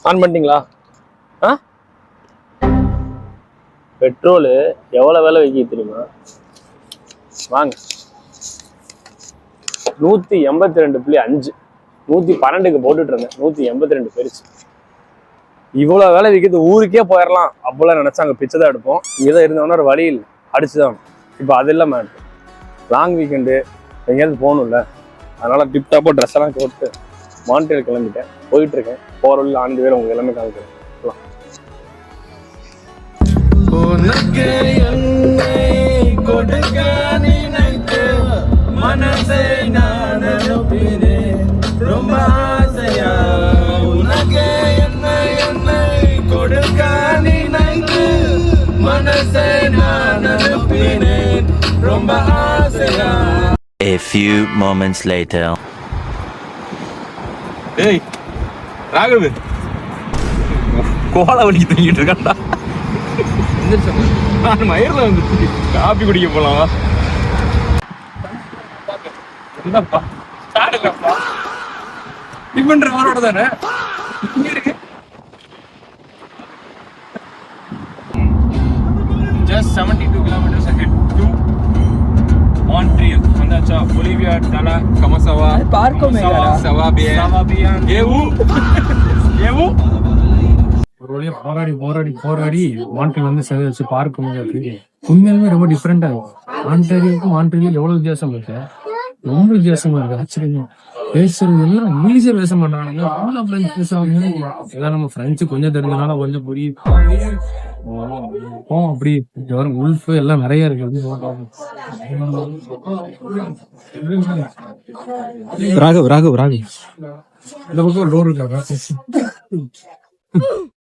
On பண்ணிட்டீங்களா? ஆ petrol எவ்வளோ விலை வைக்க தெரியுமா? வாங்க 182.5 112க்கு போட்டுட்டு இருந்தேன். 182 பெருசு. இவ்வளோ வேலை விற்கிறது ஊருக்கே போயிடலாம் அப்போல்லாம் நினச்சா அங்கே பிச்சை தான் எடுப்போம். இங்கே தான் இருந்தவொன்னே ஒரு வழி இல்லை, அடிச்சுதான். இப்போ அது இல்லை மேம். லாங் வீக்கெண்டு எங்கேயாவது போகணும்ல, அதனால டிப்டாப்பாக ட்ரெஸ் எல்லாம் போட்டு மான்ட்ரியல் கிளம்பிட்டேன். போயிட்டு இருக்கேன். போகிற வழியில் ஆண்டு வேலை உங்களுக்கு எல்லாமே காமிக்கிறேன். மனசை நான் அனுப்பினேன் ரொம்ப ஆசையா உனக்கே என்னை கொடுக்க நினைத்து மனசை நான் அனுப்பினேன் ரொம்ப ஆசையா. A few moments later. ஏய் ராகவ், கோலா வலிக்கு தூங்கிட்டு இருக்கான்டா. நான் மயிரில் வந்து காப்பி குடிக்க போலாமா? என்னப்பா ஸ்டார்ட்லப்பா டிபன் ரோட தானே இங்க இருக்கு. Just 72 kilometers ahead to Montreal. வந்தாச்சா? பொலிவியா டலா கமசவா பார்க்கோமேடா சவாபியன் ஏவு ஒரு வழியா போராடி மான்ட்ரியல் வந்து வச்சு பார்க்க முடியாது. உண்மையிலுமே ரொம்ப டிஃப்ரெண்டா இருக்கும். ஆன்டாரியோக்கும் மான்ட்ரியல் எவ்வளவு வித்தியாசம் இருக்கு, ரொம்ப வித்தியாசமா இருக்கு. ஆச்சரியம். பேசுறது எல்லாம் இங்கிலீஷே பேச மாட்டாங்க, பிரெஞ்சு பேசுவாங்க. ஏதாவது நம்ம பிரெஞ்சு கொஞ்சம் தெரிஞ்சதுனால கொஞ்சம் புரியுது. அப்படி உல்ஃப் எல்லாம் நிறைய இருக்கு. ராகவ் இந்த பக்கம் டோர் இருக்கா?